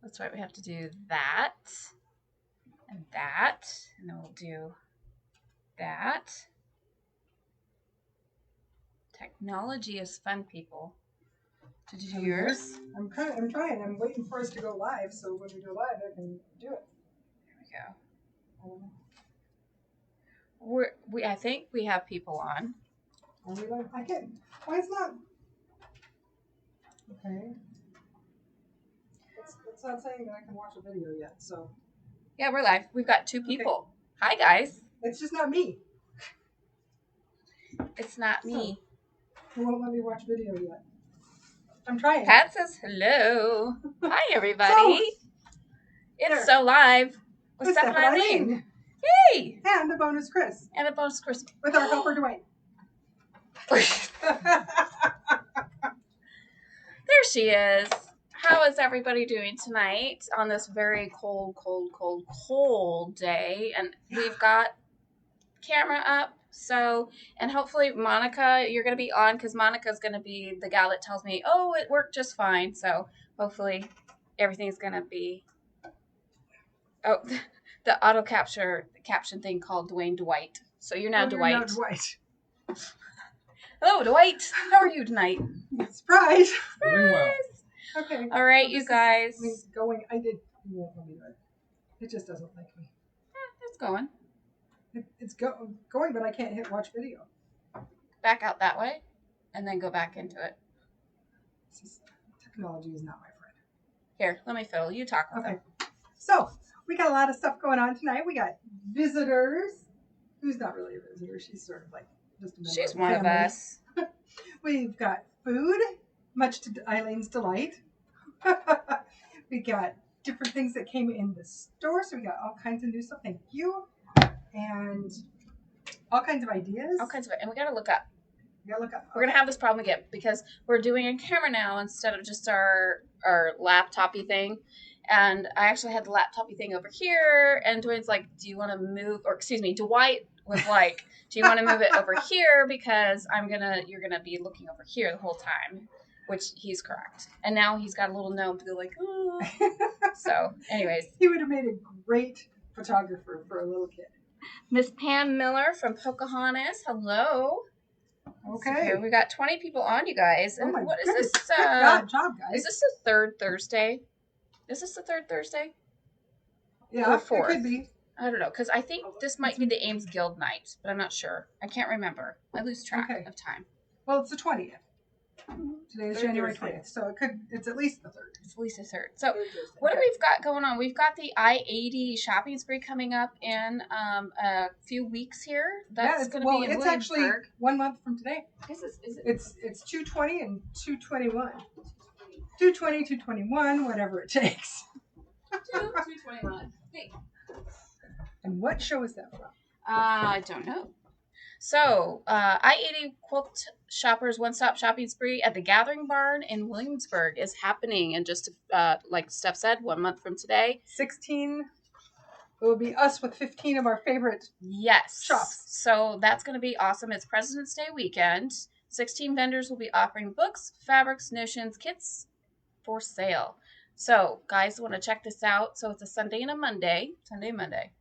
That's right. We have to do that and that. And then we'll do that. Technology is fun, people. Did you do yours? I'm trying. I'm waiting for us to go live, so when we go live, I can do it. There we go. I think we have people on. Are we live? I can. Why is not? Okay. It's not saying that I can watch a video yet. So. Yeah, we're live. We've got 2 people. Okay. Hi, guys. It's just not me. It's not me. It won't let me watch video yet. I'm trying. Pat says hello. Hi, everybody. It's so live with Steph and Eileen. Yay! And a bonus Chris. And a bonus Chris. With our helper Dwayne. There she is. How is everybody doing tonight on this very cold day? And we've got camera up. So, and hopefully Monica, you're going to be on because Monica's going to be the gal that tells me, oh, it worked just fine. So hopefully everything's going to be, oh, the auto caption thing called Dwayne Dwight. So you're now Dwight. You're now Dwight. Hello, Dwight. How are you tonight? Surprise. Doing well. Okay. All right, you guys. Going. I did. You won't let me do it. It just doesn't like me. It's going. It's going, but I can't hit watch video. Back out that way, and then go back into it. Technology is not my friend. Here, let me fiddle. You talk with them. So, we got a lot of stuff going on tonight. We got visitors. Who's not really a visitor. She's sort of like just a member She's of the one family. of us. We've got food, much to Eileen's delight. We got different things that came in the store. So, we got all kinds of new stuff. Thank you. And all kinds of ideas. And we gotta look up. We gotta look up. We're gonna have this problem again because we're doing a camera now instead of just our laptopy thing. And I actually had the laptopy thing over here, and Dwayne's like, "Do you want to move?" Or excuse me, Dwight was like, "Do you want to move it over here because you're gonna be looking over here the whole time," which he's correct. And now he's got a little gnome to go like, "Ooh." So, anyways, he would have made a great photographer for a little kid. Miss Pam Miller from Pocahontas. Hello. Okay. So here we got 20 people on, you guys. And what is this? Good job, guys. Is this the third Thursday? Is this the third Thursday? Yeah, or fourth? It could be. I don't know, because I think this might be the Ames Guild night, but I'm not sure. I can't remember. I lose track of time. Well, it's the 20th. Today is January 20th, so it's at least the 3rd. It's at least the 3rd. So what do we've got going on? We've got the I-80 shopping spree coming up in a few weeks here. That's going to be in it's Williamsburg. actually 1 month from today. Is it? It's 2/20 and 2/21. 2/20, 2/21, whatever it takes. 2/21. Hey. And what show is that from? I don't know. So, I-80 Quilt Shoppers One-Stop Shopping Spree at the Gathering Barn in Williamsburg is happening. And just like Steph said, 1 month from today. 16. It will be us with 15 of our favorite shops. So that's going to be awesome. It's President's Day weekend. 16 vendors will be offering books, fabrics, notions, kits for sale. So, guys, want to check this out. So it's a Sunday and a Monday. Sunday, Monday.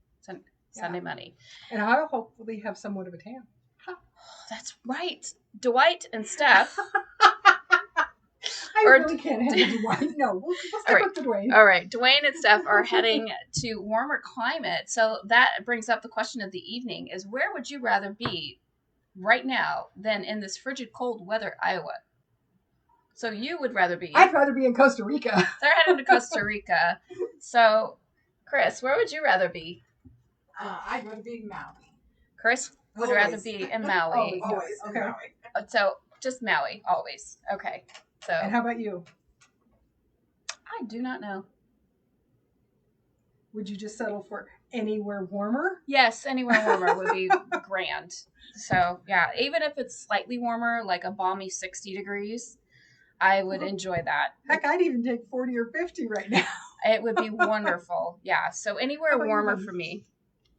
And I'll hopefully have somewhat of a tan. Oh, that's right. Dwight and Steph. I really can't handle Dwight. No, we'll stick with Dwayne. All right. Dwayne and Steph are heading to warmer climate. So that brings up the question of the evening is where would you rather be right now than in this frigid cold weather Iowa? So you would rather be. I'd rather be in Costa Rica. They're heading to Costa Rica. So, Chris, where would you rather be? I'd rather be in Maui. Chris would rather be in Maui. Always. Okay. Maui. So just Maui, always. Okay. So. And how about you? I do not know. Would you just settle for anywhere warmer? Yes, anywhere warmer would be grand. So yeah, even if it's slightly warmer, like a balmy 60 degrees, I would enjoy that. Heck, I'd even take 40 or 50 right now. It would be wonderful. Yeah. So anywhere warmer for me.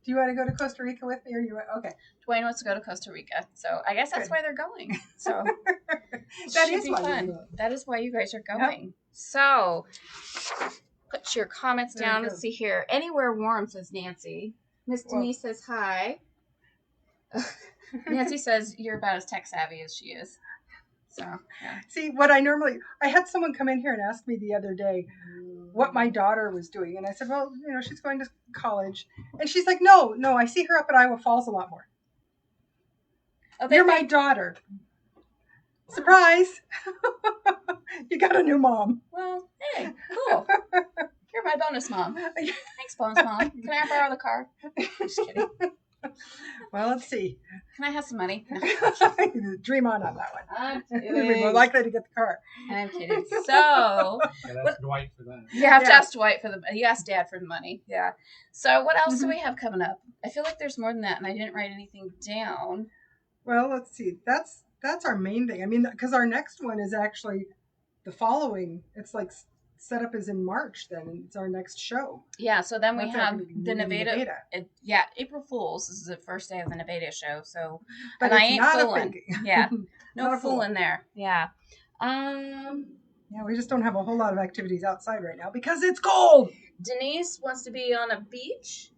Do you want to go to Costa Rica with me, or you want? Okay. Dwayne wants to go to Costa Rica, so I guess that's why they're going. So that is why fun. That is why you guys are going. Yep. So put your comments There you down. go. Let's see here. Anywhere warm, says Nancy. Miss Well- Denise says hi. Nancy says you're about as tech savvy as she is. So, yeah. See, I had someone come in here and ask me the other day what my daughter was doing. And I said, well, she's going to college. And she's like, no, I see her up at Iowa Falls a lot more. Oh, You're my daughter. Surprise. You got a new mom. Well, hey, cool. You're my bonus mom. Thanks, bonus mom. Can I borrow the car? Just kidding. Well, let's see. Can I have some money? No. Dream on that one. I'm We're more kidding. likely to get the car. I'm kidding. So, Yeah, that's Dwight for that. you have to Yeah. ask Dwight for you ask Dad for the money. Yeah. So, what else do we have coming up? I feel like there's more than that, and I didn't write anything down. Well, let's see. That's our main thing. I mean, because our next one is actually the following. It's like set up as in March. Then it's our next show. Yeah. So then we That's have our the Nevada. Yeah, April Fools. This is the first day of the Nevada show. So, But and I it's ain't not fooling. a fake. Yeah. Not No a fool. fooling there. Yeah. Yeah, we just don't have a whole lot of activities outside right now because it's cold. Denise wants to be on a beach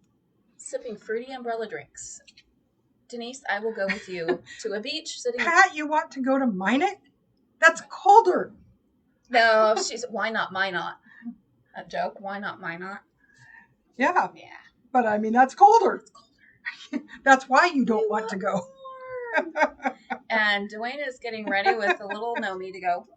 sipping fruity umbrella drinks. Denise, I will go with you to a beach sitting. Pat, you want to go to Minot? That's colder. No, she's why not? My not. A joke. Why not? My not. Yeah, Yeah. but I mean that's colder. That's why you don't want to go. And Dwayne is getting ready with the little Nomi to go.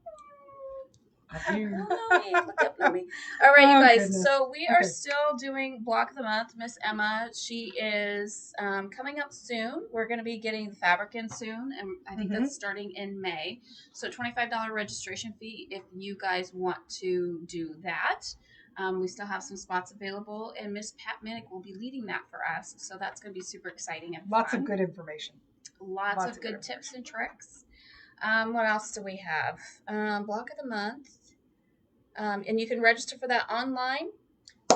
I do. Nomi, look up Nomi. All right, you Oh, guys. goodness. So we are Okay. still doing Block of the Month. Miss Emma, she is coming up soon. We're going to be getting the fabric in soon, and I think that's starting in May. So $25 registration fee if you guys want to do that. We still have some spots available, and Miss Pat Minnick will be leading that for us. So that's going to be super exciting and Lots fun. of good information. Lots of good tips and tricks. What else do we have? Block of the Month. And you can register for that online.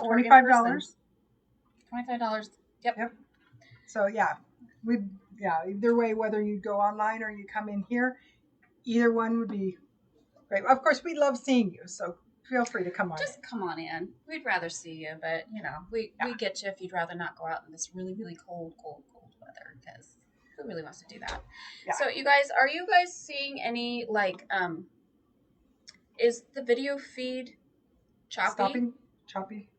Or in $25. person. $25. Yep. So yeah, either way, whether you go online or you come in here, either one would be great. Of course, we love seeing you, so feel free to come on. Just come on in. We'd rather see you, but we get you if you'd rather not go out in this really, really cold weather, because who really wants to do that? Yeah. So are you guys seeing any is the video feed choppy? Choppy.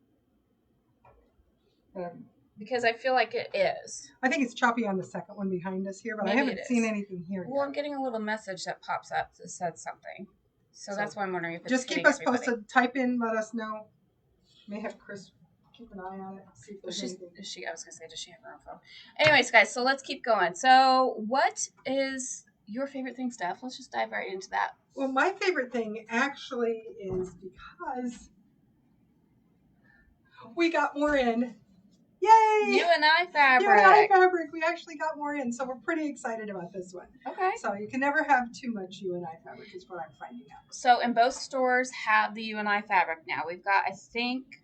Because I feel like it is. I think it's choppy on the second one behind us here, but Maybe I haven't it seen is. anything here Well, I'm yet. getting a little message that pops up that said something. So that's why I'm wondering if it's Just keep hitting us everybody. posted. Type in, let us know. May have Chris keep an eye on it. See if there's anything. I was going to say, does she have her own phone? Anyways, guys, so let's keep going. So what is your favorite thing, Steph? Let's just dive right into that. Well, my favorite thing actually is because we got more in. Yay! You and I fabric. You and I fabric. We actually got more in, so we're pretty excited about this one. Okay. So you can never have too much you and I fabric, is what I'm finding out. So, and both stores have the you and I fabric now. We've got, I think,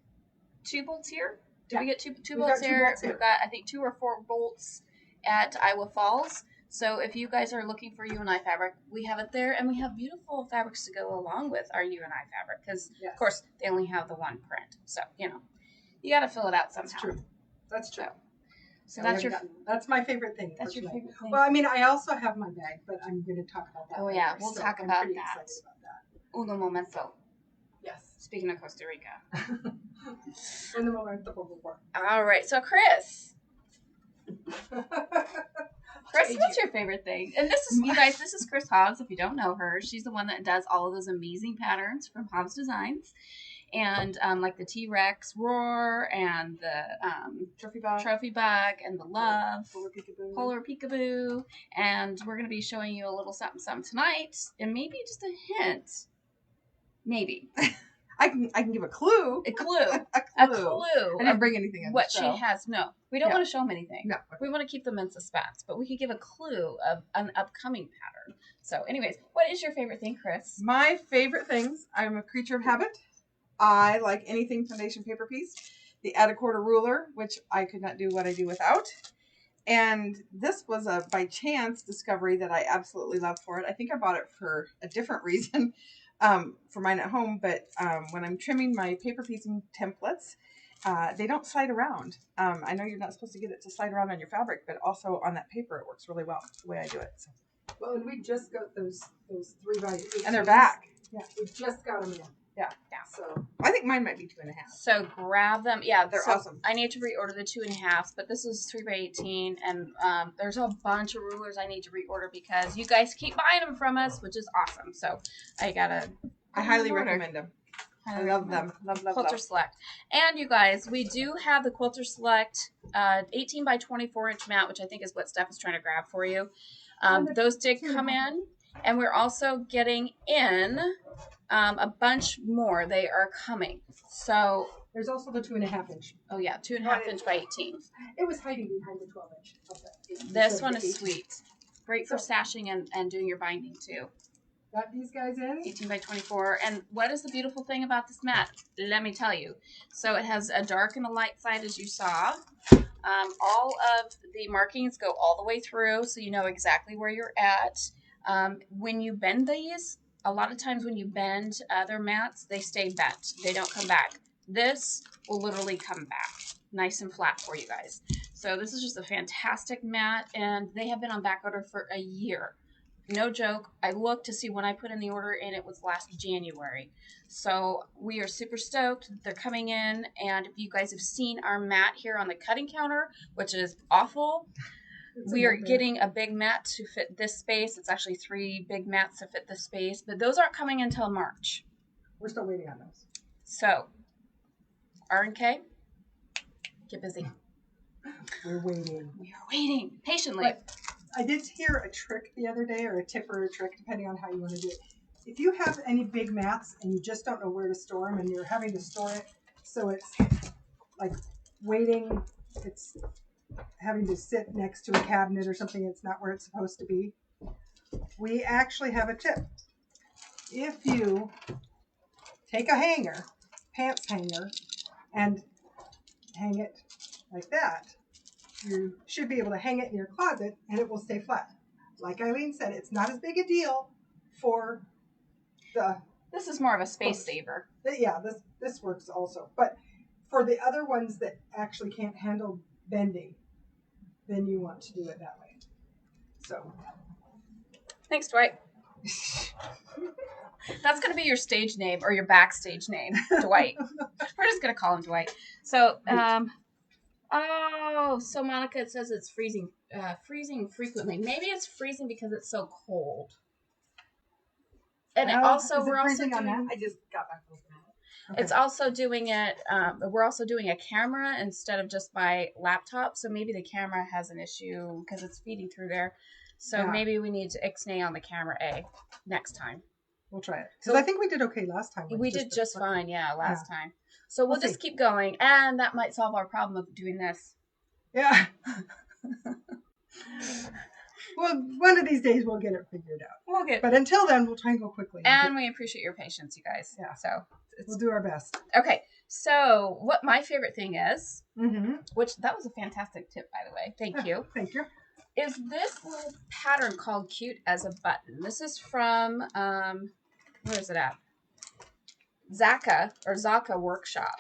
2 bolts here. Did we get two We've bolts got 2 here? bolts here. We've got, I think, 2 or 4 bolts at Iowa Falls. So if you guys are looking for you and I fabric, we have it there, and we have beautiful fabrics to go along with our you and I fabric, because Yes. of course they only have the one print. So you got to fill it out somehow. That's true. That's true. So Yeah, that's my favorite thing. That's your personally. favorite thing. Well, I mean, I also have my bag, but I'm going to talk about that. Oh, yeah, later, we'll so talk I'm about pretty that. excited about that. Uno momento. Yes. Speaking of Costa Rica. In the moment before. All right, so Chris, what's your favorite thing? And this is, you guys, this is Chris Hobbs. If you don't know her, she's the one that does all of those amazing patterns from Hobbs Designs. And like the T-Rex Roar and the trophy bag and the Love, Polar Peekaboo. And we're going to be showing you a little something tonight. And maybe just a hint. Maybe. I can give a clue. A clue. A clue. I I didn't bring anything in what the show. she has. No, we don't Yeah. want to show them anything. No. We want to keep them in suspense, but we could give a clue of an upcoming pattern. So anyways, what is your favorite thing, Chris? My favorite things, I'm a creature of habit. I like anything foundation paper piece. The add a quarter ruler, which I could not do what I do without. And this was a by chance discovery that I absolutely love for it. I think I bought it for a different reason, for mine at home, but when I'm trimming my paper piecing templates, they don't slide around. I know you're not supposed to get it to slide around on your fabric, but also on that paper, it works really well the way I do it. So. Well, and we just got those 3x8. And they're back. Yeah, we just got them in. Yeah. So I think mine might be 2.5. So grab them. Yeah, they're So- awesome. I need to reorder the 2.5s, but this is 3x18, and there's a bunch of rulers I need to reorder because you guys keep buying them from us, which is awesome. So I gotta. I highly reorder. recommend them. I love them. Love, love, Quilter love. Select. And you guys, we do have the Quilter Select 18 by 24 inch mat, which I think is what Steph is trying to grab for you. Those did come in, and we're also getting in a bunch more. They are coming. So, there's also the 2.5 inch. oh yeah, 2.5 inch by 18. It was hiding behind the 12 inch. Of that. This So one the is 18. sweet. Great for stashing and doing your binding too. Got these guys in. 18 by 24. And what is the beautiful thing about this mat? Let me tell you. So it has a dark and a light side, as you saw. All of the markings go all the way through, so you know exactly where you're at. When you bend these, a lot of times when you bend other mats, they stay bent. They don't come back. This will literally come back nice and flat for you guys. So this is just a fantastic mat, and they have been on back order for a year. No joke. I looked to see when I put in the order, and it was last January. So we are super stoked. They're coming in, and if you guys have seen our mat here on the cutting counter, which is awful, we are getting a big mat to fit this space. It's actually 3 big mats to fit this space, but those aren't coming until March. We're still waiting on those. So, R&K, get busy. We're waiting. We are waiting patiently. But I did hear a trick the other day, or a tip or a trick, depending on how you want to do it. If you have any big mats and you just don't know where to store them, and you're having to store it, so it's like waiting, it's having to sit next to a cabinet or something, it's not where it's supposed to be. We actually have a tip. If you take a hanger, pants hanger, and hang it like that, you should be able to hang it in your closet and it will stay flat. Like Eileen said, it's not as big a deal for the, This is more of a space saver. yeah, this works also. But for the other ones that actually can't handle bending, then you want to do it that way. So, Thanks, Dwight. That's going to be your stage name or your backstage name, Dwight. We're just going to call him Dwight. So, so Monica, it says it's freezing frequently. Maybe it's freezing because it's so cold. And Well, also, is it we're also freezing on doing, that? I just got back from it. okay. it's also doing it, we're also doing a camera instead of just my laptop. So maybe the camera has an issue because it's feeding through there. So Yeah. maybe we need to ixnay on the camera A next time. We'll try it. Because I think we did okay last time. with We did just the- fine, yeah, last time. So we'll We'll just see. keep going, and that might solve our problem of doing this. Yeah. Well, one of these days we'll get it figured out. We'll get, But until then, we'll try and go quickly. and we appreciate your patience, you guys. Yeah. So, it's, We'll do our best. okay. So what my favorite thing is, Mm-hmm. which that was a fantastic tip, by the way. Thank you. Thank you. Is this little pattern called Cute as a Button. This is from, where is it at? Zaka Workshop.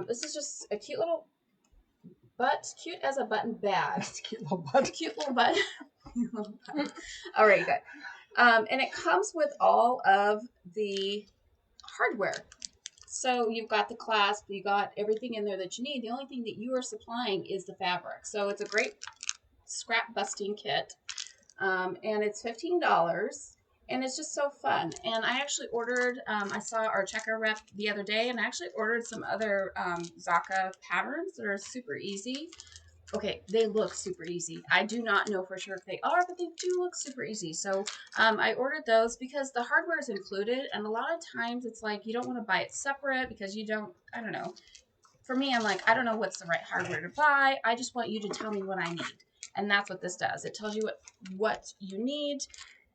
This is just a cute little cute as a button bag. That's a cute little butt. Cute little button. All right, good. And it comes with all of the hardware. So you've got the clasp, you got everything in there that you need. The only thing that you are supplying is the fabric. So it's a great scrap busting kit. And it's $15. And it's just so fun. And I actually ordered, I saw our checker rep the other day, and I actually ordered some other Zaka patterns that are super easy. Okay, they look super easy. I do not know for sure if they are, but they do look super easy. So I ordered those because the hardware is included. And a lot of times it's like you don't want to buy it separate because you don't, I don't know. For me, I'm like, I don't know what's the right hardware to buy. I just want you to tell me what I need. And that's what this does. It tells you what you need.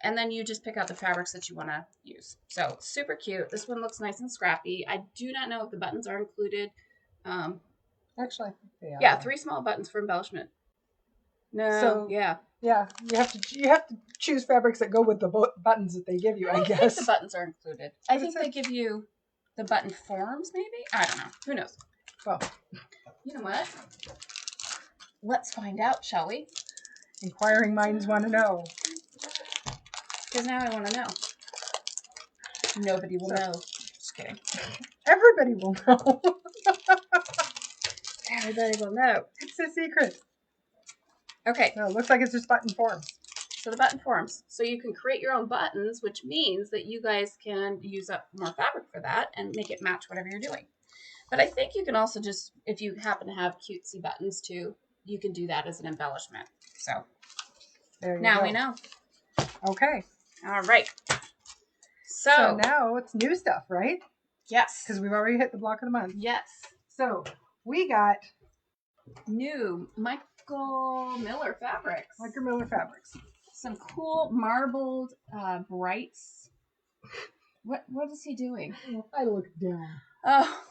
And then you just pick out the fabrics that you want to use. So super cute. This one looks nice and scrappy. I do not know if the buttons are included. Actually, I think they are. Yeah, 3 small buttons for embellishment. No, So- yeah. Yeah, you have to choose fabrics that go with the buttons that they give you. I don't think guess. the buttons are included. I What think is they it? give you the button forms, maybe? I don't know. Who knows? Well, You know what? Let's find out, shall we? inquiring minds want to know. Because now I want to know. Nobody will So- know. Just kidding. Everybody will know. Everybody will know. It's a secret. Okay, No, it looks like it's just button forms. so the button forms. So you can create your own buttons, which means that you guys can use up more fabric for that and make it match whatever you're doing. But I think you can also just, if you happen to have cutesy buttons too, you can do that as an embellishment. So There you now go. we know. Okay. All right. So So, now it's new stuff, right? yes. Because we've already hit the block of the month. Yes. So we got New Michael Miller fabrics. Michael Miller fabrics. Some cool marbled brights. What is he doing? I look down. Oh,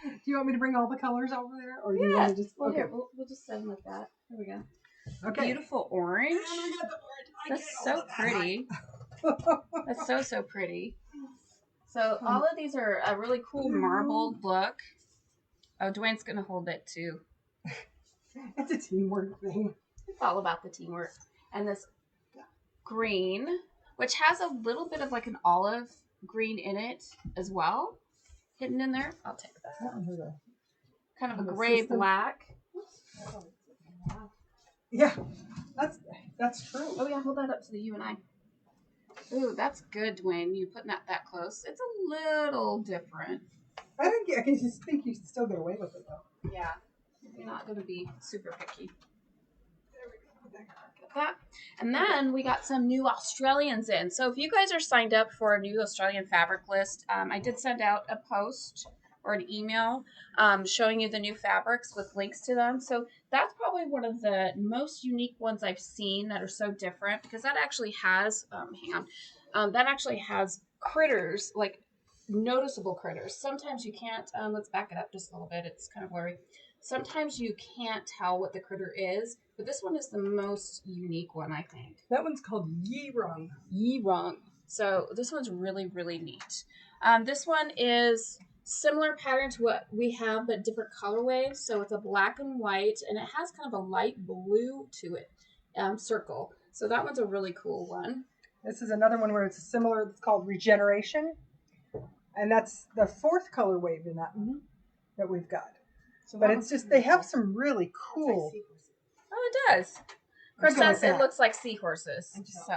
Do you want me to bring all the colors over there, or do you yeah. want to just? Well, Okay. here, we'll just set them like that. There we go. Okay. Beautiful orange. And we got the orange. I That's can't so hold that pretty. high. That's so pretty. So all of these are a really cool marbled look. Oh, Dwayne's gonna hold it too. It's a teamwork thing. It's all about the teamwork. And this green, which has a little bit of like an olive green in it as well, hidden in there. I'll take that. That one has a- Kind of a The gray system. black. Yeah, that's true. Oh yeah, hold that up to the you and I. Ooh, that's good, Dwayne. You putting that close. It's a little different. I can just think you still get away with it though. Yeah. You're not going to be super picky. That. And then we got some new Australians in. So if you guys are signed up for a new Australian fabric list, I did send out a post or an email showing you the new fabrics with links to them. So that's probably one of the most unique ones I've seen that are so different, because that actually has, that actually has critters, like noticeable critters. Sometimes you can't, let's back it up just a little bit. It's kind of blurry. Sometimes you can't tell what the critter is, but this one is the most unique one, I think. That one's called Yirung. Yirung. So this one's really, really neat. This one is similar pattern to what we have, but different colorways. So it's a black and white, and it has kind of a light blue to it, circle. So that one's a really cool one. This is another one where it's similar. It's called Regeneration, and that's the fourth color wave in that one that we've got. So But that it's one's just really they have cool. some really cool. Oh, it does. Chris We'll go with says it that. looks like seahorses. So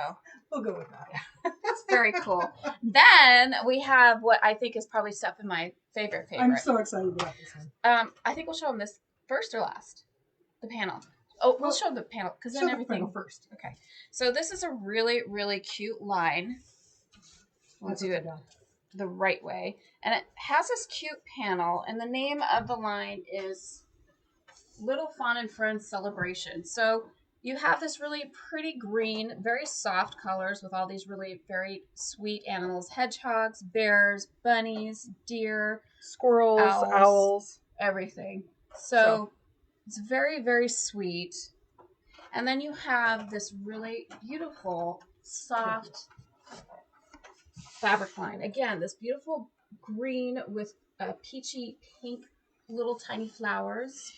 We'll go with that. it's very cool. Then we have what I think is probably Steph and my favorite. I'm so excited about this one. I think we'll show them this first or last. The panel. Oh, we'll show the panel because Show then the everything. panel first. Okay. So this is a really, really cute line. We'll That's do what it they got. the right way. And it has this cute panel, and the name of the line is Little Fawn and Friends Celebration. So you have this really pretty green, very soft colors with all these really very sweet animals. Hedgehogs, bears, bunnies, deer, Squirrels, Owls. owls. everything. So it's very, very sweet. And then you have this really beautiful, soft fabric line. Again, this beautiful green with a peachy pink little tiny flowers.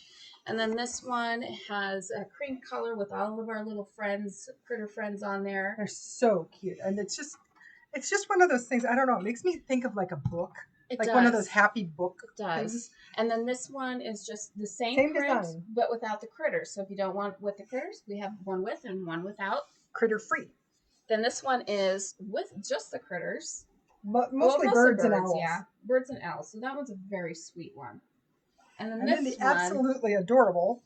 And then this one has a cream color with all of our little friends, critter friends on there. They're so cute, and it's just one of those things. I don't know. It makes me think of like a book, It like does. one of those happy book It does. things. And then this one is just the same print, design, but without the critters. So if you don't want with the critters, we have one with and one without. critter free. Then this one is with just the critters. Mostly birds and owls. Yeah, birds and owls. So that one's a very sweet one. And then And this then the one, absolutely adorable.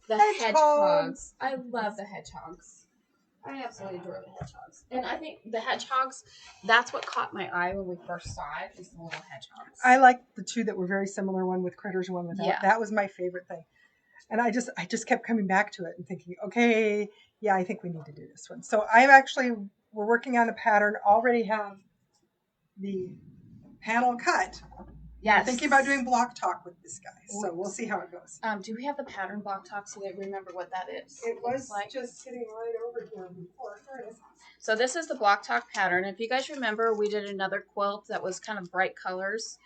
the hedgehogs. hedgehogs. I love the hedgehogs. I absolutely adore the hedgehogs. And I think the hedgehogs, that's what caught my eye when we first saw it, is the little hedgehogs. I like the two that were very similar, one with critters, one without. Yeah. That was my favorite thing. And I just kept coming back to it and thinking, okay, yeah, I think we need to do this one. So we're working on a pattern, already have the panel cut, Yes. I'm thinking about doing block talk with this guy, so we'll see how it goes. Do we have the pattern block talk so they remember what that is? It was just sitting right over here before. There it is. So this is the block talk pattern. If you guys remember, we did another quilt that was kind of bright colors,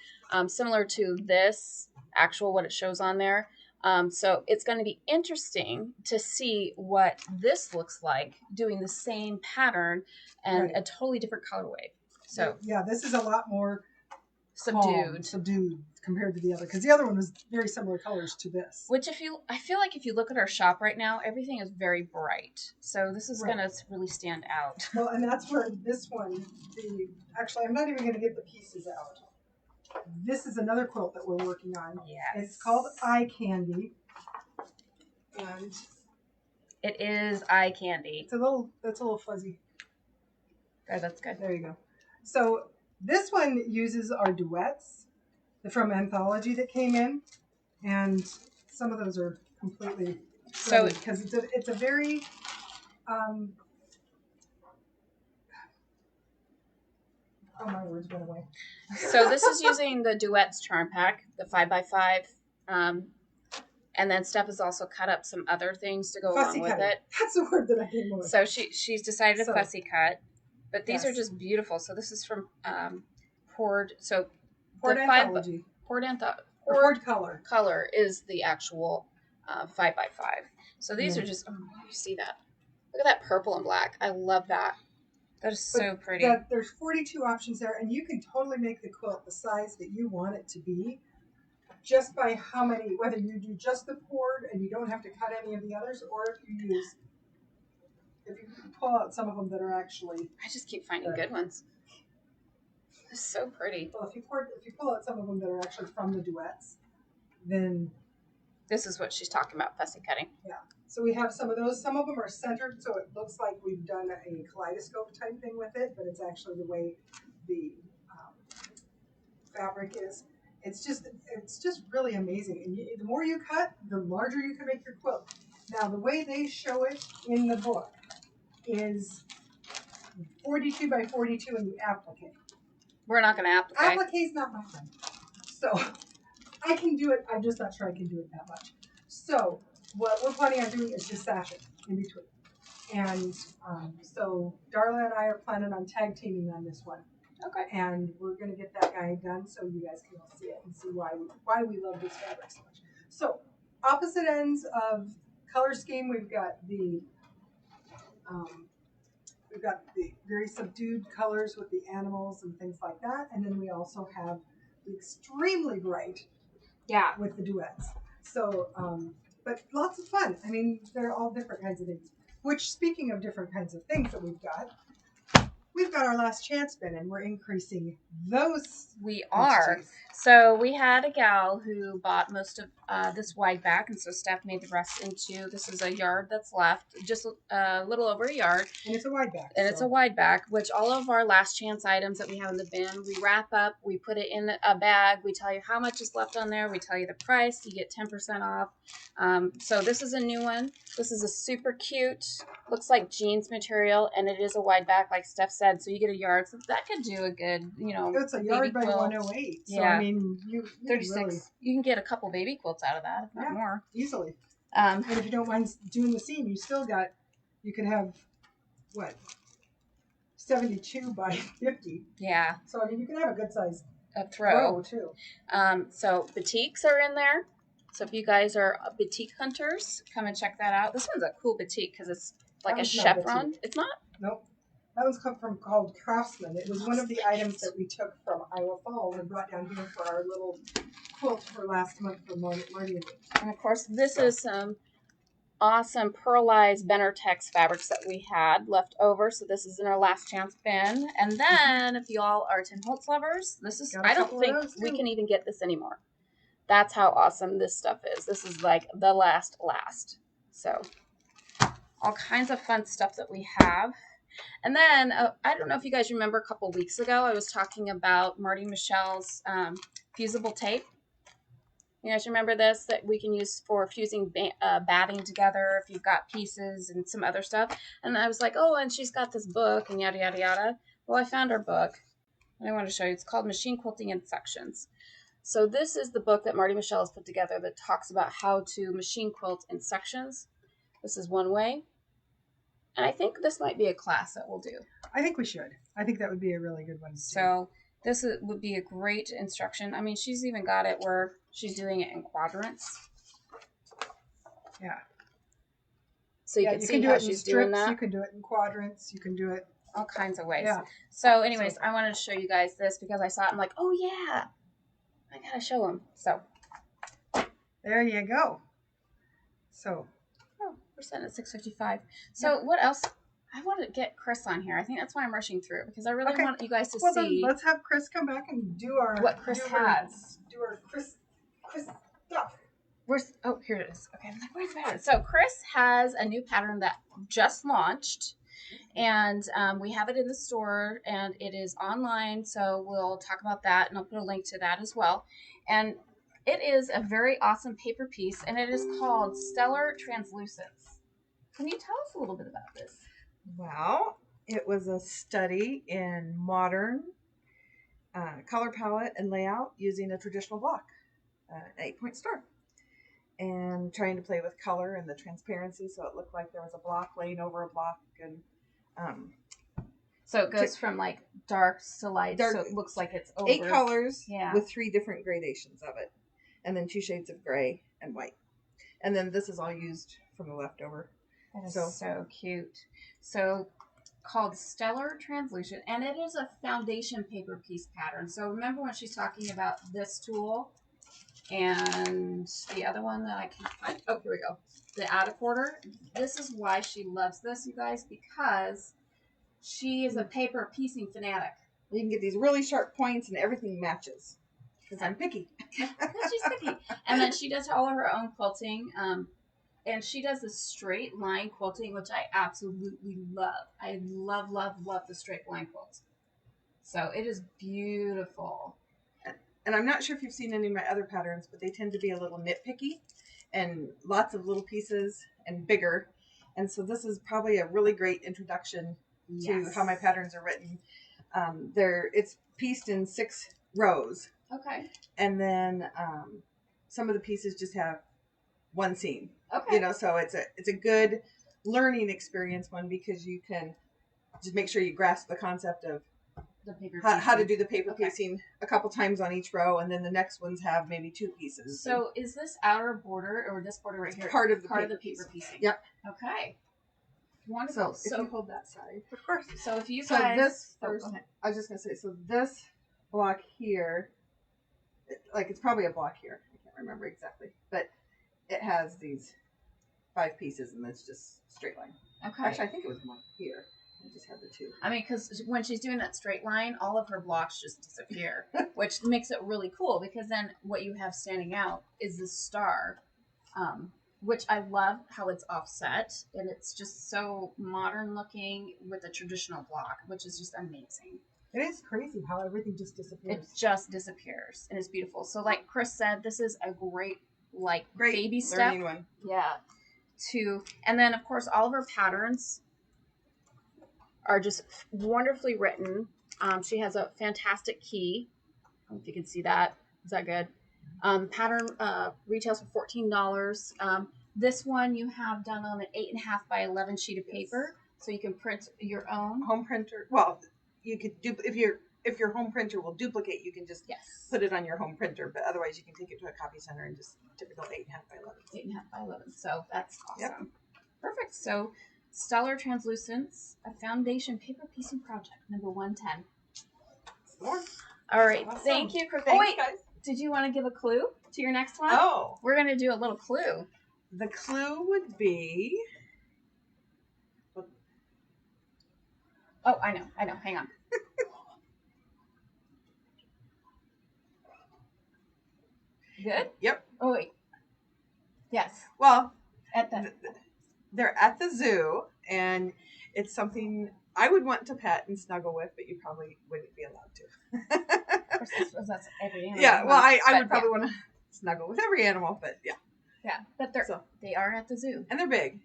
similar to this actual what it shows on there. So it's going to be interesting to see what this looks like doing the same pattern and a totally different colorway. So yeah, this is a lot more subdued compared to the other, because the other one was very similar colors to this. Which I feel like if you look at our shop right now, everything is very bright. So this is going to really stand out. Well, and that's where this one, actually, I'm not even going to get the pieces out. This is another quilt that we're working on. Yes. It's called Eye Candy. And it is eye candy. That's a little fuzzy. Oh, that's good. There you go. So this one uses our duets from Anthology that came in, and some of those are completely because it's a very oh, my words went away. So this is using the Duets charm pack, the 5x5, and then Steph has also cut up some other things to go along with it. That's the word that I came with. So she's decided to fussy cut, but these are just beautiful. So this is from Poured Anthology. Poured color is the actual 5x5. So these are just, you see that? Look at that purple and black. I love that. That is so pretty. There's 42 options there, and you can totally make the quilt the size that you want it to be just by how many, whether you do just the poured and you don't have to cut any of the others, or if you pull out some of them that are actually... I just keep finding good ones. It's so pretty. Well, if you pull out some of them that are actually from the duets, then... This is what she's talking about, fussy cutting. Yeah. So we have some of those. Some of them are centered, so it looks like we've done a kaleidoscope type thing with it, but it's actually the way the fabric is. It's just really amazing. And the more you cut, the larger you can make your quilt. Now, the way they show it in the book is 42 by 42 in the applique. We're not going to applique. Applique's not my thing. So I can do it. I'm just not sure I can do it that much. So what we're planning on doing is just sash it in between. And so Darla and I are planning on tag teaming on this one. Okay. And we're going to get that guy done so you guys can all see it and see why we love this fabric so much. So opposite ends of color scheme, we've got the very subdued colors with the animals and things like that. And then we also have the extremely bright with the duets. So, but lots of fun. I mean, they're all different kinds of things. Which, speaking of different kinds of things that we've got our last chance bin, and we're increasing those. We are. So we had a gal who bought most of this wide back, and so Steph made the rest into, this is a yard that's left, just a little over a yard. And it's a wide back. And it's a wide back, which all of our last chance items that we have in the bin, we wrap up, we put it in a bag, we tell you how much is left on there, we tell you the price, you get 10% off. So this is a new one. This is a super cute, looks like jeans material, and it is a wide back, like Steph said, so you get a yard. So that could do a good, it's a yard by 108. So, I mean, you 36. Really, you can get a couple baby quilts out of that, if not more. Easily. And if you don't mind doing the seam, you could have, 72 by 50. Yeah. So, I mean, you can have a good size throw too. So batiks are in there. So if you guys are batik hunters, come and check that out. This one's a cool batik because it's like a chevron. It's not? Nope. That one's called Craftsman. It was one of the items that we took from Iowa Falls and brought down here for our little quilt for last month for Marty. And of course, this is some awesome pearlized Benartex fabrics that we had left over. So this is in our last chance bin. And then if y'all are Tim Holtz lovers, I don't think we can even get this anymore. That's how awesome this stuff is. This is like the last. So all kinds of fun stuff that we have. And then I don't know if you guys remember a couple weeks ago, I was talking about Marty Michelle's fusible tape. You guys remember this, that we can use for fusing batting together if you've got pieces and some other stuff. And I was like, oh, and she's got this book and yada, yada, yada. Well, I found her book and I want to show you. It's called Machine Quilting in Sections. So this is the book that Marty Michelle has put together that talks about how to machine quilt in sections. This is one way. And I think this might be a class that we'll do. I think we should. I think that would be a really good one. So this would be a great instruction. I mean, she's even got it where she's doing it in quadrants. Yeah. So you can see how she's doing that. You can do it in quadrants. You can do it all kinds of ways. Yeah. So anyways, I wanted to show you guys this because I saw it. I'm like, oh yeah, I gotta show them. So there you go. So we're sitting at 6:55. So what else? I want to get Chris on here. I think that's why I'm rushing through because I really want you guys to see. Then let's have Chris come back and do our what Chris has. Do our Chris stuff. Oh, here it is. Okay, I'm like, where's the pattern? So Chris has a new pattern that just launched, and we have it in the store, and it is online. So we'll talk about that, and I'll put a link to that as well. And it is a very awesome paper piece, and it is called Stellar Translucence. Can you tell us a little bit about this? Well, it was a study in modern color palette and layout using a traditional block, an 8-point star, and trying to play with color and the transparency so it looked like there was a block laying over a block. And so it goes from like dark to light, so it looks like it's over. 8 colors with 3 different gradations of it, and then 2 shades of gray and white. And then this is all used from the leftover. That is so cute. So called Stellar Translucent, and it is a foundation paper piece pattern. So remember when she's talking about this tool and the other one that I can find. Oh, here we go. The Out of Quarter. This is why she loves this, you guys, because she is a paper piecing fanatic. You can get these really sharp points and everything matches. Because I'm picky. She's picky. And then she does all of her own quilting. And she does the straight line quilting, which I absolutely love. I love, love, love the straight line quilt. So it is beautiful. And I'm not sure if you've seen any of my other patterns, but they tend to be a little nitpicky and lots of little pieces and bigger. And so this is probably a really great introduction to how my patterns are written. It's pieced in 6 rows. Okay. And then some of the pieces just have 1 seam. Okay. You know, so it's a good learning experience one because you can just make sure you grasp the concept of the paper how to do the paper piecing a couple times on each row, and then the next ones have maybe 2 pieces. So is this outer border or this border right here part of the paper piecing? Yep. Okay. Wonderful. So if you hold that side, of course. So if you so guys, this first, I was just gonna say, so this block here, it's probably a block here. I can't remember exactly, but it has these 5 pieces, and it's just straight line. Okay. Actually, I think it was more here. I just had the 2. I mean, because when she's doing that straight line, all of her blocks just disappear, which makes it really cool because then what you have standing out is this star, which I love how it's offset, and it's just so modern looking with a traditional block, which is just amazing. It is crazy how everything just disappears. It just disappears, and it's beautiful. So like Chris said, this is a great baby step. One. Yeah. And then of course all of her patterns are just wonderfully written. She has a fantastic key. I don't know if you can see that. Is that good? Pattern retails for $14. This one you have done on an 8.5 by 11 sheet of paper, so you can print your own Home printer. Well, you could do if your home printer will duplicate, you can just put it on your home printer. But otherwise, you can take it to a copy center and just typical 8.5 by 11. 8.5 by 11. So that's awesome. Yep. Perfect. So Stellar Translucence, a foundation paper piecing project, number 110. All right. Awesome. Thank you, Chris. Thanks, oh wait, guys. Did you want to give a clue to your next one? Oh, we're gonna do a little clue. The clue would be. Oh, I know. Hang on. Good? Yep. Oh, wait. Yes. Well, they're at the zoo, and it's something I would want to pet and snuggle with, but you probably wouldn't be allowed to. Of course, that's every animal. Yeah, well, I would probably want to snuggle with every animal, but yeah. Yeah, but they are at the zoo. And they're big.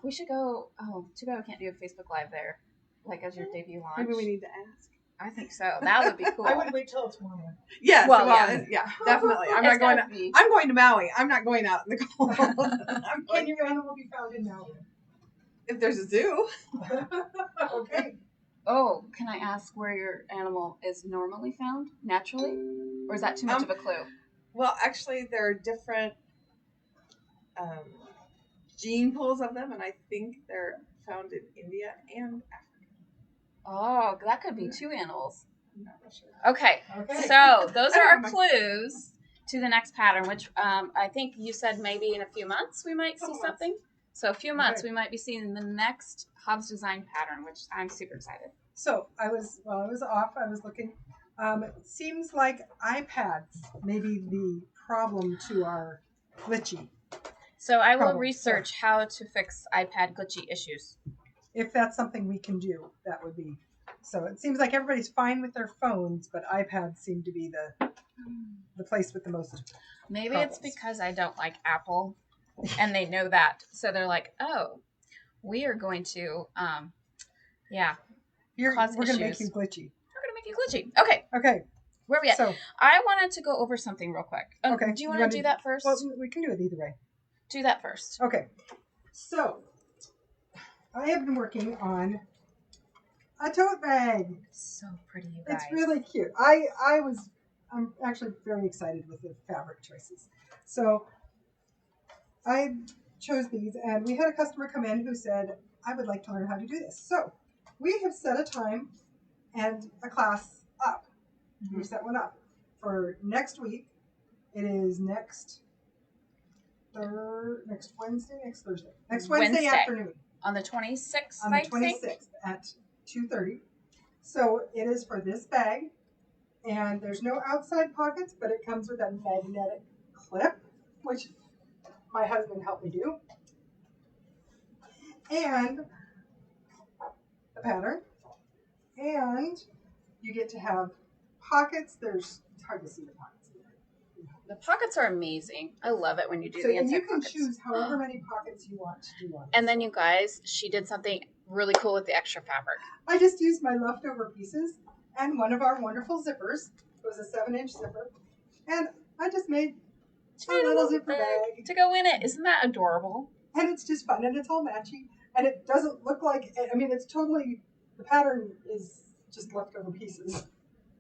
We should go. Oh, too bad we can't do a Facebook Live there, like as your debut launch. Maybe we need to ask. I think so. That would be cool. I would wait till it's warmer. Yes. Well, Well, yeah. definitely. I'm It's not going gotta to. be. I'm going to Maui. I'm not going out in the cold. I'm Can going, your animal be found in Maui? if there's a zoo. Okay. Oh, can I ask where your animal is normally found naturally, or is that too much of a clue? Well, actually, there are different gene pools of them, and I think they're found in India and Africa. Oh, that could be 2 animals. I'm not real sure. Okay, Okay. so those are our clues to the next pattern, which I think you said maybe in a few months we might see Couple something. So a few months Okay. we might be seeing the next Hobbs Design pattern, which I'm super excited. So while I was off, I was looking. It seems like iPads may be the problem to our glitchy. So I will Problem. research how to fix iPad glitchy issues. If that's something we can do, that would be. So it seems like everybody's fine with their phones, but iPads seem to be the place with the most. Maybe Problems. it's because I don't like Apple, and they know that, so they're like, "Oh, we are going to, We're cause going to make issues. you glitchy. We're gonna make you glitchy." Okay, Okay. where are we at? So I wanted to go over something real quick. Okay, Do you you want wanna to do do- that first? well, we can do it either way. Do that first. Okay. So I have been working on a tote bag. So pretty, you guys. It's really cute. I'm actually very excited with the fabric choices. So I chose these, and we had a customer come in who said, I would like to learn how to do this. So we have set a time and a class up. We've set one up for next week. It is next Wednesday, next Thursday. Next Wednesday afternoon. On the 26th, On the I think? 26th at 2:30. So it is for this bag, and there's no outside pockets, but it comes with a magnetic clip, which my husband helped me do, and the pattern, and you get to have pockets. It's hard to see the pockets. The pockets are amazing. I love it when you do So the and you inside can pockets. choose however many pockets you want to do on it. And then you guys, she did something really cool with the extra fabric. I just used my leftover pieces and one of our wonderful zippers. It was a 7-inch zipper. And I just made a little zipper bag. to go in it. Isn't that adorable? And it's just fun. And it's all matchy. And it doesn't look like, it's totally, the pattern is just leftover pieces.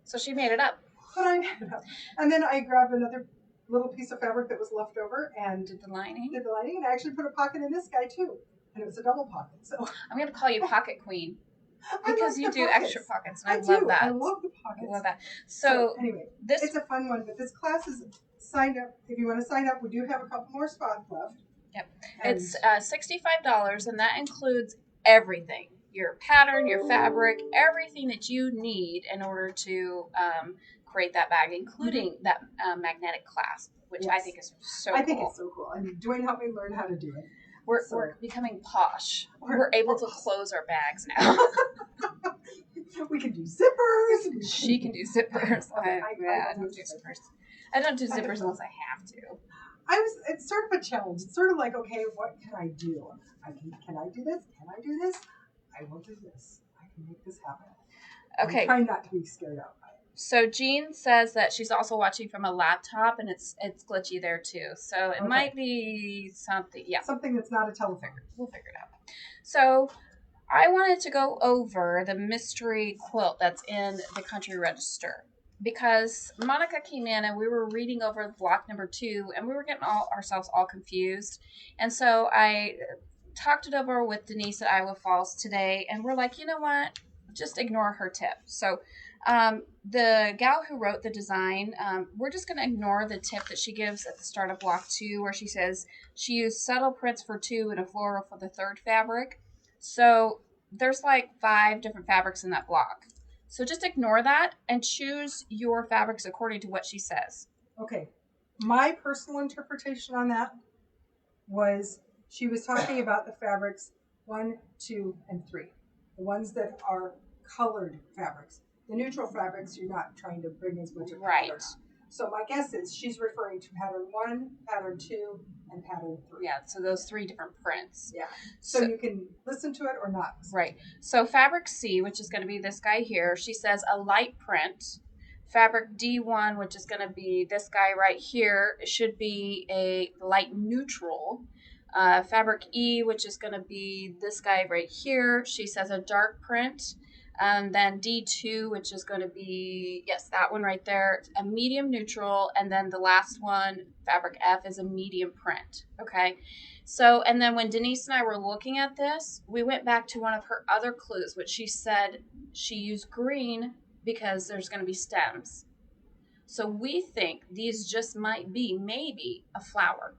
So she made it up. But I made it up. And then I grabbed another little piece of fabric that was left over and Did the lining. did the lining. And I actually put a pocket in this guy too. And it was a double pocket. So I'm going to call you Pocket Queen I because love you the do pockets. extra pockets. And I do. love that. I love the pockets. I love that. So anyway, this it's a fun one, but this class is signed up. If you want to sign up, we do have a couple more spots left. Yep. And It's $65, and that includes everything. Your pattern, your fabric, everything that you need in order to create that bag, including that magnetic clasp, which I Yes. think is so I cool. think it's so cool. I mean, Dwayne helped me learn how to do it. We're becoming posh. We're able to close our bags now. We can do zippers. She can do zippers. Okay, I don't do zippers. I don't do zippers unless I have to. It's sort of a challenge. It's sort of like, okay, what can I do? Can I do this? Can I do this? I will do this. I can make this happen. Okay. I'm trying not to be scared out by it. So Jean says that she's also watching from a laptop, and it's glitchy there too. So it Okay. might be something. Yeah, Something that's not a telephone. we'll figure it out. So I wanted to go over the mystery quilt that's in the country register because Monica came in and we were reading over block number 2, and we were getting ourselves all confused. And so I talked it over with Denise at Iowa Falls today, and we're like, you know what? Just ignore her tip. So the gal who wrote the design, we're just going to ignore the tip that she gives at the start of block 2 where she says she used subtle prints for 2 and a floral for the 3rd fabric. So there's like 5 different fabrics in that block. So just ignore that and choose your fabrics according to what she says. Okay. My personal interpretation on that was she was talking about the fabrics 1, 2, and 3. The ones that are colored fabrics. The neutral fabrics, you're not trying to bring as much of color. Right. So my guess is she's referring to pattern 1, pattern 2, and pattern 3. Yeah, so those 3 different prints. Yeah. So you can listen to it or not. Right. So fabric C, which is going to be this guy here, she says a light print. Fabric D1, which is going to be this guy right here, should be a light neutral. Fabric E, which is going to be this guy right here, she says a dark print. And then D2, which is going to be, yes, that one right there, a medium neutral. And then the last one, fabric F, is a medium print. Okay. So, and then when Denise and I were looking at this, we went back to one of her other clues, which she said she used green because there's going to be stems. So we think these just might be maybe a flower.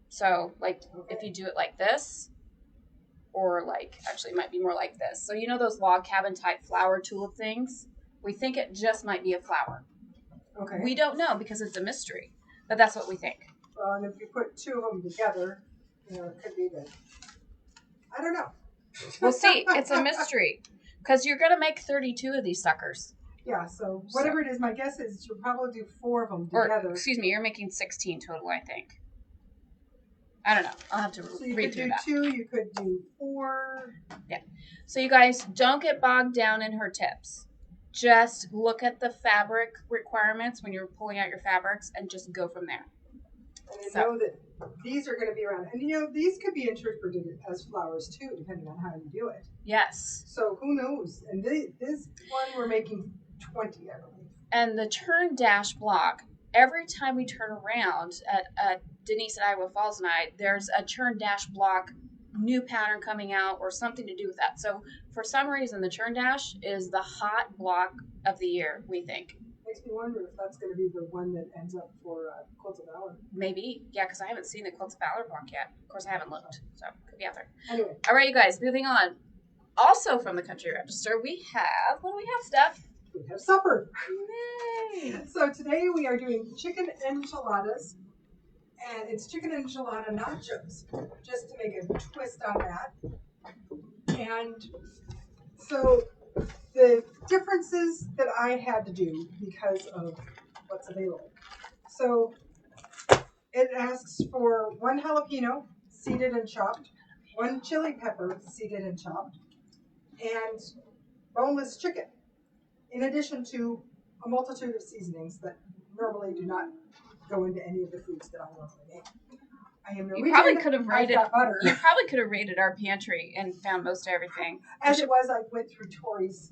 So, like, if you do it like this, or like, actually it might be more like this. So you know those log cabin type flower tulip things? We think it just might be a flower. Okay. We don't know because it's a mystery, but that's what we think. Well, and if you put 2 of them together, you know, it could be that. I don't know. We'll see. It's a mystery because you're going to make 32 of these suckers. Yeah, so whatever it is, my guess is you'll probably do 4 of them together. Or, excuse me, you're making 16 total, I think. I don't know. I'll have to read through that. So you could do 2, you could do 4. Yeah. So you guys, don't get bogged down in her tips. Just look at the fabric requirements when you're pulling out your fabrics and just go from there. And I know that these are going to be around. And you know, these could be interpreted as flowers too, depending on how you do it. Yes. So who knows? And this one we're making 20, I believe. And the turn dash block, every time we turn around at Denise at Iowa Falls and I, there's a churn dash block new pattern coming out or something to do with that. So for some reason, the churn dash is the hot block of the year, we think. Makes me wonder if that's going to be the one that ends up for Quilts of Valor. Maybe. Yeah, because I haven't seen the Quilts of Valor block yet. Of course, I haven't looked. So could be out there. Anyway. All right, you guys, moving on. Also from the Country Register, we have, what do we have, Steph? We have supper. Yay! So today we are doing chicken enchiladas. And it's chicken enchilada nachos, just to make a twist on that. And so the differences that I had to do because of what's available. So it asks for 1 jalapeno seeded and chopped, 1 chili pepper seeded and chopped, and boneless chicken, in addition to a multitude of seasonings that normally do not go into any of the foods that I normally make. I am Norwegian. You probably could have raided. I've got butter. You probably could have raided our pantry and found most everything. As it was, I went through Tori's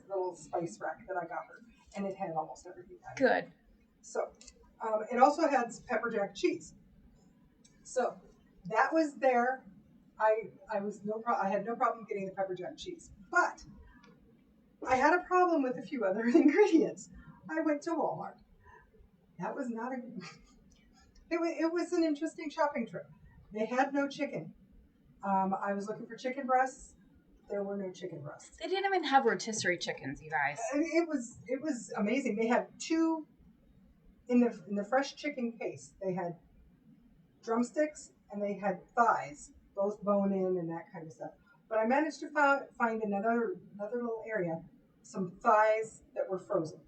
little spice rack that I got her, and it had almost everything. Good. So, it also had pepper jack cheese. So that was there. I had no problem getting the pepper jack cheese, but I had a problem with a few other ingredients. I went to Walmart. That was not a. It was an interesting shopping trip. They had no chicken. I was looking for chicken breasts. There were no chicken breasts. They didn't even have rotisserie chickens, you guys. I mean, it was amazing. They had 2 in the fresh chicken case. They had drumsticks and they had thighs, both bone in and that kind of stuff. But I managed to find another little area, some thighs that were frozen.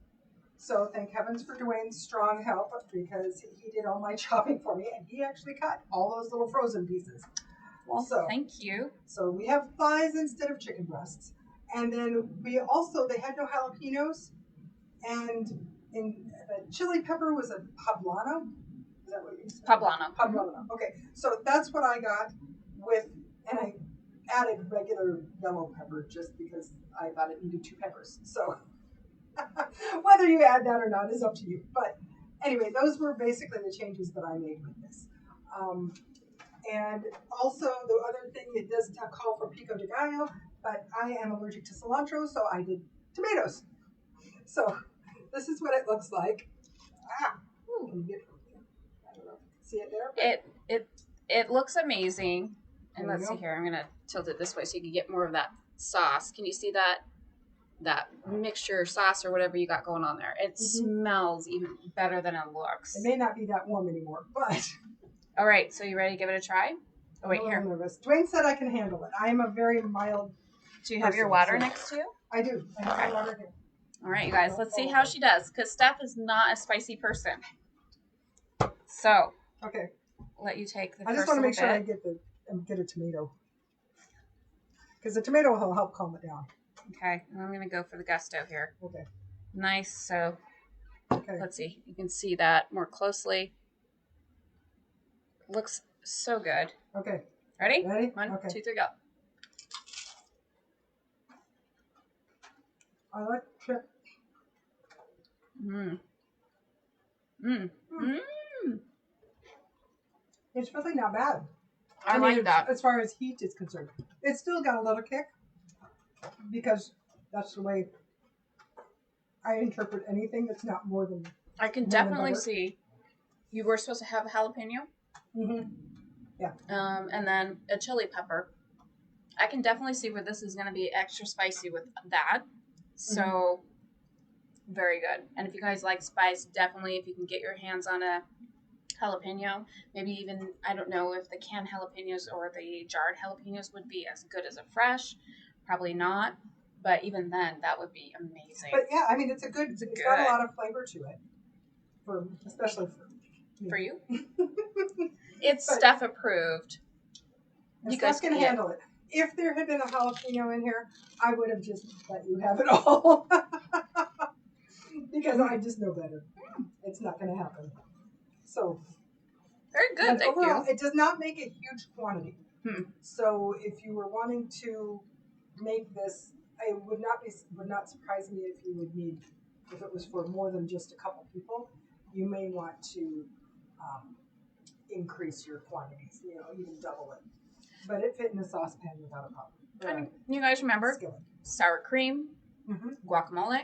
So thank heavens for Dwayne's strong help, because he did all my chopping for me, and he actually cut all those little frozen pieces. Well, thank you. So we have thighs instead of chicken breasts. And then they had no jalapenos, and the chili pepper was a poblano. Is that what you said? Poblano. Poblano. Okay, so that's what I got and I added regular yellow pepper just because I thought it needed 2 peppers. So whether you add that or not is up to you. But anyway, those were basically the changes that I made with this. And also the other thing, it does call for pico de gallo, but I am allergic to cilantro, so I did tomatoes. So this is what it looks like. I don't know if you can see it there. It looks amazing. And There you let's go. see here. I'm gonna tilt it this way so you can get more of that sauce. Can you see that mixture sauce or whatever you got going on there? It smells even better than it looks. It may not be that warm anymore, but All right, so you ready to give it a try? Oh wait, I'm a here. little nervous. Dwayne said I can handle it. I am a very mild. Do you have your person, water so- next to you? I do. I have my water here. All right, you guys, let's see how she does, because Steph is not a spicy person. So, Okay. let you take the I just first want to little make sure I bit. get a tomato. Because the tomato will help calm it down. Okay, and I'm going to go for the gusto here. Okay. Nice. So, Okay. let's see. You can see that more closely. Looks so good. Okay. Ready? Ready? 1, Okay. 2, 3, go. I like chip. Mmm. Mmm. Mmm. It's really not bad. I mean, like that. As far as heat is concerned. It's still got a little kick. Because that's the way I interpret anything that's not more than... I can definitely see you were supposed to have a jalapeno. Mm-hmm. Yeah. And then a chili pepper. I can definitely see where this is going to be extra spicy with that. So, very good. And if you guys like spice, definitely if you can get your hands on a jalapeno, maybe even, I don't know if the canned jalapenos or the jarred jalapenos would be as good as a fresh. Probably not. But even then, that would be amazing. But yeah, I mean, it's got a lot of flavor to it. Especially for you. It's Steph approved. You guys can handle it. If there had been a jalapeno in here, I would have just let you have it all. Because I just know better. It's not going to happen. So. Very good, thank you. It does not make a huge quantity. So if you were wanting to make this, it would not surprise me if you would need, if it was for more than just a couple people, you may want to increase your quantities, even double it. But it fit in a saucepan without a problem. You guys remember sour cream, guacamole.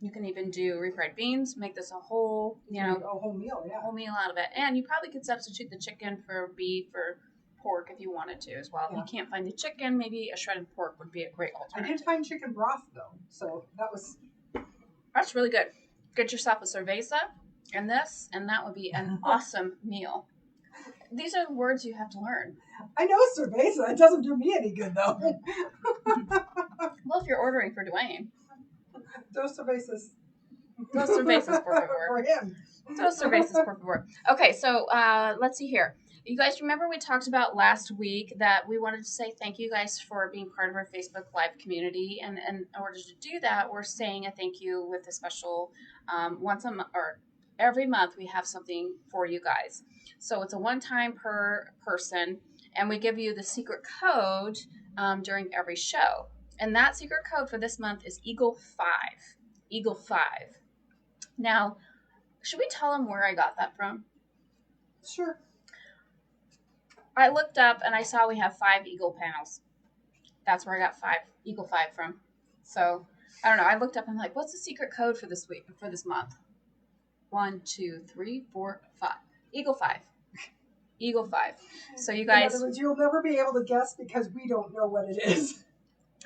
You can even do refried beans. Make this a whole, a whole meal, yeah. A whole meal out of it. And you probably could substitute the chicken for beef or pork if you wanted to as well. Yeah. If you can't find the chicken, maybe a shredded pork would be a great alternative. I did find chicken broth though, so that's really good. Get yourself a cerveza and this, and that would be an awesome meal. These are words you have to learn. I know cerveza. It doesn't do me any good though. Well, if you're ordering for Dwayne. Dos cervezas. Dos cervezas, por favor. For him. Dos cervezas, por favor. Okay, so let's see here. You guys remember we talked about last week that we wanted to say thank you guys for being part of our Facebook Live community. And in order to do that, we're saying a thank you with a special once a month or every month we have something for you guys. So it's a one-time per person, and we give you the secret code during every show. And that secret code for this month is Eagle 5. Eagle 5. Now, should we tell them where I got that from? Sure. I looked up and I saw we have 5 Eagle panels. That's where I got Eagle 5 from. So, I don't know. I looked up and I'm like, what's the secret code for this week, for this month? 1, 2, 3, 4, 5. Eagle 5. Eagle 5. So you guys... In other words, you'll never be able to guess because we don't know what it is.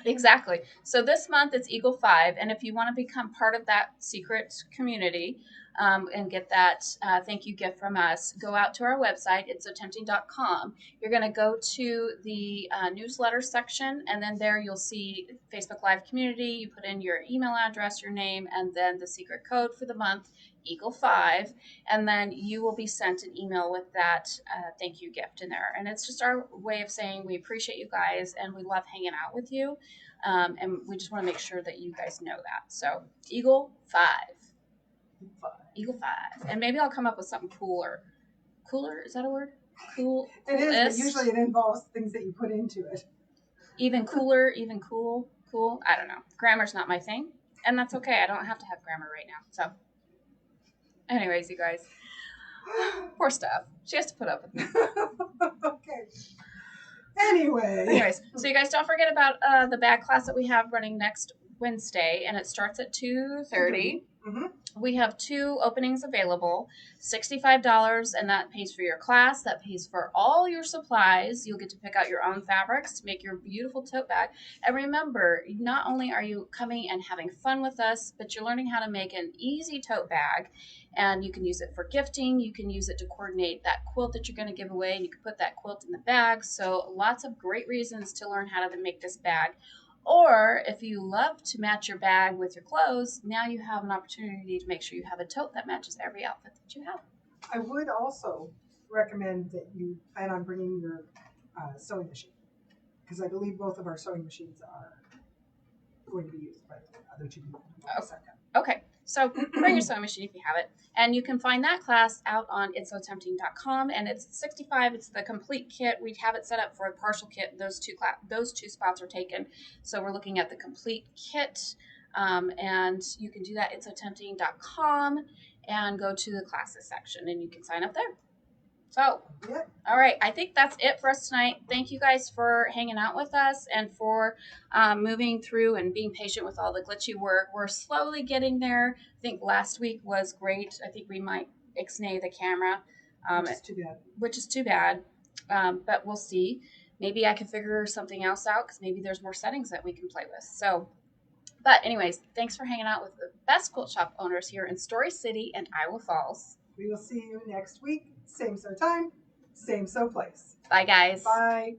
Exactly. So this month it's Eagle 5, and if you want to become part of that secret community and get that thank you gift from us, go out to our website, itsotempting.com. You're going to go to the newsletter section, and then there you'll see Facebook Live community. You put in your email address, your name, and then the secret code for the month, Eagle 5, and then you will be sent an email with that thank you gift in there. And it's just our way of saying we appreciate you guys and we love hanging out with you, and we just want to make sure that you guys know that. So Eagle 5. Eagle 5. And maybe I'll come up with something cooler. Cooler? Is that a word? Cool. It is, but usually it involves things that you put into it. Even cooler, even cool. Cool. I don't know. Grammar's not my thing, and that's okay. I don't have to have grammar right now. So anyways, you guys. Poor Steph. She has to put up with me. Okay. Anyways, so you guys don't forget about the bag class that we have running next Wednesday, and it starts at 2:30. Mm-hmm. We have 2 openings available, $65, and that pays for your class. That pays for all your supplies. You'll get to pick out your own fabrics to make your beautiful tote bag. And remember, not only are you coming and having fun with us, but you're learning how to make an easy tote bag. And you can use it for gifting. You can use it to coordinate that quilt that you're going to give away, and you can put that quilt in the bag. So lots of great reasons to learn how to make this bag. Or if you love to match your bag with your clothes, now you have an opportunity to make sure you have a tote that matches every outfit that you have. I would also recommend that you plan on bringing your sewing machine, because I believe both of our sewing machines are going to be used by the other two people. Okay, so bring your sewing machine if you have it. And you can find that class out on itsotempting.com, and it's $65. It's the complete kit. We have it set up for a partial kit. Those two spots are taken. So we're looking at the complete kit. And you can do that at itsotempting.com and go to the classes section, and you can sign up there. So, all right, I think that's it for us tonight. Thank you guys for hanging out with us and for moving through and being patient with all the glitchy work. We're slowly getting there. I think last week was great. I think we might ixnay the camera, which is too bad. But we'll see. Maybe I can figure something else out because maybe there's more settings that we can play with. So, but anyways, thanks for hanging out with the best quilt shop owners here in Story City and Iowa Falls. We will see you next week. Same so time, same so place. Bye, guys. Bye.